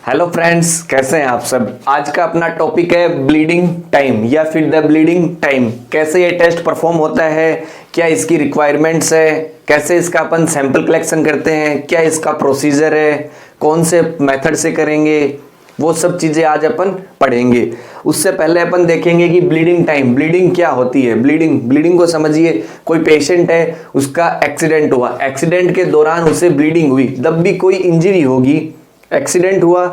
Hello friends, कैसे हैं आप सब। आज का अपना टॉपिक है ब्लीडिंग टाइम या फिर द ब्लीडिंग टाइम। कैसे ये टेस्ट परफॉर्म होता है, क्या इसकी रिक्वायरमेंट्स है, कैसे इसका अपन सैंपल कलेक्शन करते हैं, क्या इसका प्रोसीजर है, कौन से मेथड से करेंगे, वो सब चीजें आज अपन पढ़ेंगे। उससे पहले अपन देखेंगे कि ब्लीडिंग टाइम, ब्लीडिंग क्या होती है। ब्लीडिंग को समझिए, कोई पेशेंट है, उसका एक्सीडेंट हुआ, एक्सीडेंट के दौरान उसे ब्लीडिंग हुई, तब भी कोई इंजरी होगी। एक्सीडेंट हुआ,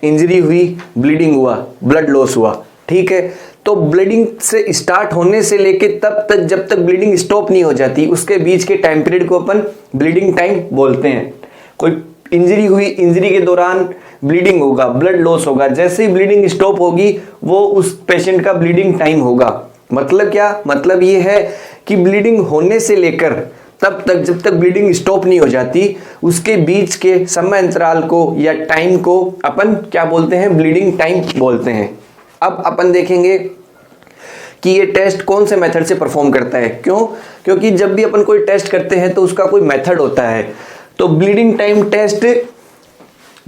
इंजरी हुई, ब्लीडिंग हुआ, ब्लड लॉस हुआ, ठीक है। तो ब्लीडिंग से स्टार्ट होने से लेके तब तक जब तक ब्लीडिंग स्टॉप नहीं हो जाती, उसके बीच के टाइम पीरियड को अपन ब्लीडिंग टाइम बोलते हैं। कोई इंजरी हुई, इंजरी के दौरान ब्लीडिंग होगा, ब्लड लॉस होगा, जैसे ही ब्लीडिंग स्टॉप होगी वो उस पेशेंट का ब्लीडिंग टाइम होगा। मतलब क्या, मतलब ये है कि ब्लीडिंग होने से लेकर तब तक जब तक ब्लीडिंग स्टॉप नहीं हो जाती, उसके बीच के समय अंतराल को या टाइम को अपन क्या बोलते हैं, ब्लीडिंग टाइम बोलते हैं। अब अपन देखेंगे कि ये टेस्ट कौन से मेथड से परफॉर्म करता है। क्यों? क्योंकि जब भी अपन कोई टेस्ट करते हैं तो उसका कोई मेथड होता है। तो bleeding time test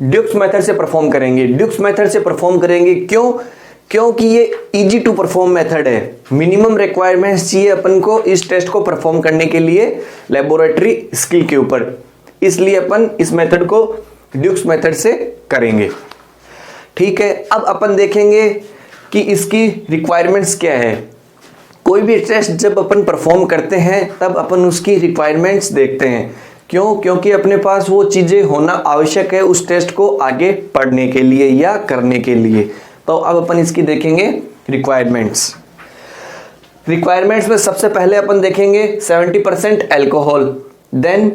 Duke's method से परफॉर्म करेंगे। ड्यूक्स मेथड से परफॉर्म करेंगे क्यों? क्योंकि ये इजी टू परफॉर्म मेथड है। मिनिमम रिक्वायरमेंट्स चाहिए अपन को इस टेस्ट को परफॉर्म करने के लिए लेबोरेटरी स्किल के ऊपर, इसलिए अपन इस मेथड को ड्यूक्स मेथड से करेंगे, ठीक है। अब अपन देखेंगे कि इसकी रिक्वायरमेंट्स क्या है। कोई भी टेस्ट जब अपन परफॉर्म करते हैं तब अपन उसकी रिक्वायरमेंट्स देखते हैं। क्यों? क्योंकि अपने पास वो चीजें होना आवश्यक है उस टेस्ट को आगे पढ़ने के लिए या करने के लिए। तो अब अपन इसकी देखेंगे रिक्वायरमेंट्स। रिक्वायरमेंट्स में सबसे पहले अपन देखेंगे 70% अल्कोहल, देन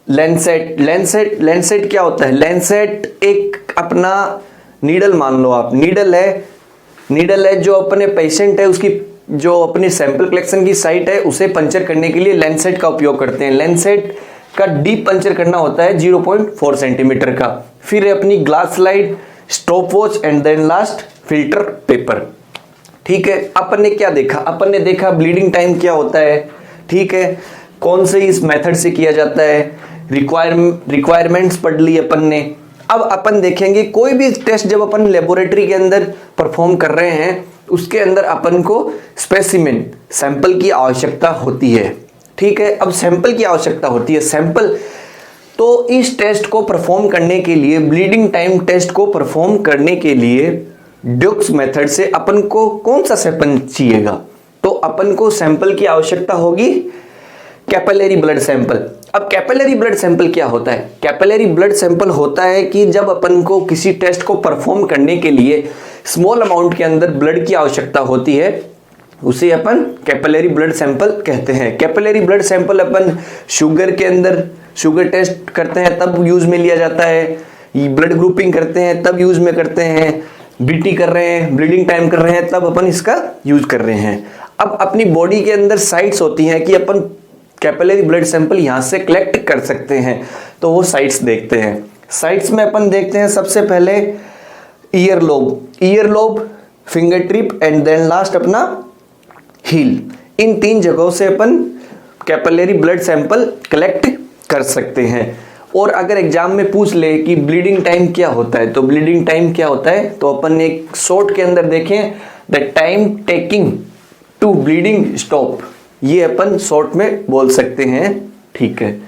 लेंसेट। लेंसेट क्या होता है? लेंसेट एक अपना नीडल मान लो आप, नीडल है जो अपने पेशेंट है उसकी जो अपनी सैंपल कलेक्शन की साइट है उसे पंचर करने के लिए लेंसेट का उपयोग करते हैं। लेंसेट का डीप पंचर करना होता है 0.4 सेंटीमीटर का। फिर अपनी glass slide, stopwatch and then last filter paper, ठीक है। अपन ने क्या देखा? अपन ने देखा ब्लीडिंग टाइम क्या होता है, ठीक है, कौन से इस मेथड से किया जाता है, रिक्वायरमेंट्स पढ़ ली अपन ने। अब अपन देखेंगे कोई भी टेस्ट जब अपन लेबोरेटरी के अंदर परफॉर्म कर रहे हैं उसके अंदर अपन को स्पेसिमेन, सैंपल की आवश्यकता होती है, ठीक है। अब सैंपल की आवश्यकता होती है, सैंपल। तो इस टेस्ट को परफॉर्म करने के लिए, ब्लीडिंग टाइम टेस्ट को परफॉर्म करने के लिए ड्यूक्स मेथड से अपन को कौन सा सैंपल चाहिएगा? तो अपन को सैंपल की आवश्यकता होगी कैपिलरी ब्लड सैंपल। अब कैपिलरी ब्लड सैंपल क्या होता है? कैपिलरी ब्लड सैंपल होता है कि जब अपन को किसी टेस्ट को परफॉर्म करने के लिए स्मॉल अमाउंट के अंदर ब्लड की आवश्यकता होती है, उसे अपन कैपिलरी ब्लड सैंपल कहते हैं। कैपिलरी ब्लड सैंपल अपन शुगर के अंदर, शुगर टेस्ट करते हैं तब यूज में लिया जाता है, ब्लड ग्रुपिंग करते हैं तब यूज में करते हैं, बीटी कर रहे हैं, ब्लीडिंग टाइम कर रहे हैं तब अपन इसका यूज कर रहे हैं। अब अपनी बॉडी के अंदर साइट्स होती हैं कि अपन कैपिलरी ब्लड सैंपल यहां से कलेक्ट कर सकते हैं, तो वो साइट्स देखते हैं। साइट्स में अपन देखते हैं सबसे पहले earlobe, fingertip and then last अपना हील। इन 3 जगहों से अपन कैपिलरी ब्लड सैंपल कलेक्ट कर सकते हैं। और अगर एग्जाम में पूछ ले कि ब्लीडिंग टाइम क्या होता है, तो ब्लीडिंग टाइम क्या होता है, तो अपन एक शॉर्ट के अंदर देखें the time taking to bleeding stop, ये अपन शॉर्ट में बोल सकते हैं, ठीक है।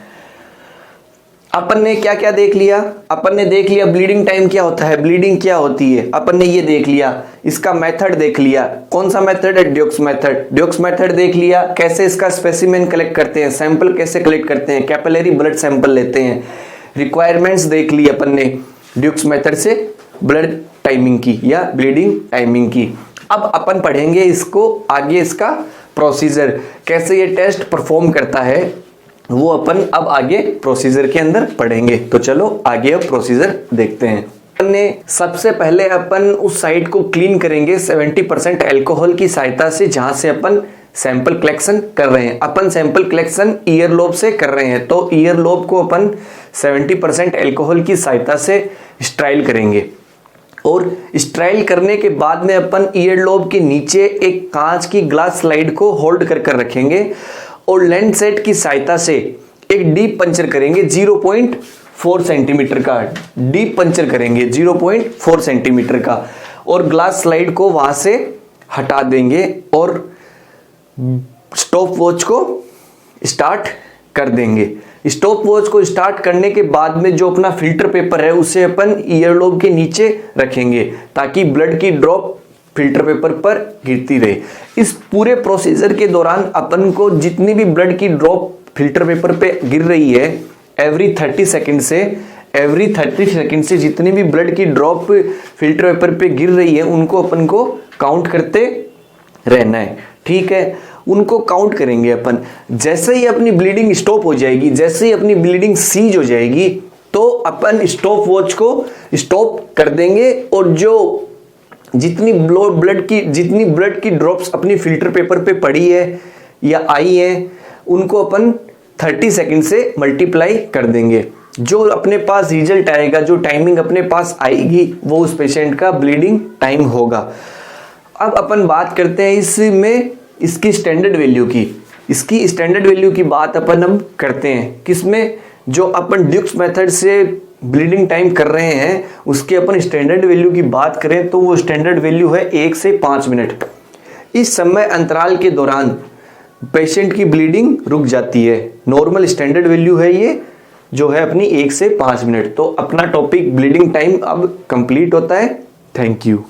अपन ने क्या क्या देख लिया? अपन ने देख लिया ब्लीडिंग टाइम क्या होता है, ब्लीडिंग क्या होती है, अपन ने ये देख लिया। इसका मेथड देख लिया, कौन सा मेथड है? Dukes method. ड्यूक्स मेथड देख लिया, कैसे इसका स्पेसिमेन कलेक्ट करते हैं, सैंपल कैसे कलेक्ट करते हैं, कैपिलरी ब्लड सैंपल लेते हैं। रिक्वायरमेंट्स देख ली अपन ने ड्यूक्स मेथड से ब्लड टाइमिंग की या ब्लीडिंग टाइमिंग की। अब अपन पढ़ेंगे इसको आगे, इसका प्रोसीजर, कैसे ये टेस्ट परफॉर्म करता है, वो अपन अब आगे प्रोसीजर के अंदर पढ़ेंगे। तो चलो आगे अब प्रोसीजर देखते हैं। सबसे पहले अपन उस साइट को क्लीन करेंगे 70% अल्कोहल की सहायता से, जहां से अपन सैंपल कलेक्शन कर रहे हैं। अपन सैंपल कलेक्शन ईयरलोब से कर रहे हैं, तो ईयरलोब को अपन 70% अल्कोहल की सहायता से स्ट्राइल करेंगे। और स्ट्राइल करने के बाद में अपन ईयरलोब के नीचे एक कांच की ग्लास स्लाइड को होल्ड कर रखेंगे और लेंसेट की सहायता से एक डीप पंचर करेंगे 0.4 सेंटीमीटर का डीप पंचर करेंगे, 0.4 सेंटीमीटर का, और ग्लास स्लाइड को वहां से हटा देंगे और स्टॉप वॉच को स्टार्ट कर देंगे। स्टॉप वॉच को स्टार्ट करने के बाद में जो अपना फिल्टर पेपर है उसे अपन ईयरलोब के नीचे रखेंगे ताकि ब्लड की ड्रॉप फिल्टर पेपर पर गिरती रहे। इस पूरे प्रोसीजर के दौरान अपन को जितनी भी ब्लड की ड्रॉप फिल्टर पेपर पे गिर रही है, एवरी 30 सेकंड से जितनी भी ब्लड की ड्रॉप फिल्टर पेपर पे गिर रही है उनको अपन को काउंट करते रहना है। ठीक है, उनको काउंट करेंगे अपन। जैसे ही अपनी ब्लीडिंग स्टॉप हो जाएगी, जैसे ही अपनी ब्लीडिंग सीज हो जाएगी, तो अपन स्टॉप वॉच को स्टॉप कर देंगे और जो जितनी ब्लड की ड्रॉप्स अपनी फिल्टर पेपर पे पड़ी है या आई है उनको अपन 30 सेकंड से मल्टीप्लाई कर देंगे। जो अपने पास रिजल्ट आएगा, जो टाइमिंग अपने पास आएगी, वो उस पेशेंट का ब्लीडिंग टाइम होगा। अब अपन बात करते हैं इसमें इसकी स्टैंडर्ड वैल्यू की। इसकी स्टैंडर्ड वैल्यू की बात अपन हम करते हैं किसमें, जो अपन ड्यूक्स मेथड से ब्लीडिंग टाइम कर रहे हैं उसके अपन स्टैंडर्ड वैल्यू की बात करें तो वो स्टैंडर्ड वैल्यू है 1 से 5 मिनट। इस समय अंतराल के दौरान पेशेंट की ब्लीडिंग रुक जाती है। नॉर्मल स्टैंडर्ड वैल्यू है ये जो है अपनी 1 से 5 मिनट। तो अपना टॉपिक ब्लीडिंग टाइम अब कंप्लीट होता है। Thank you.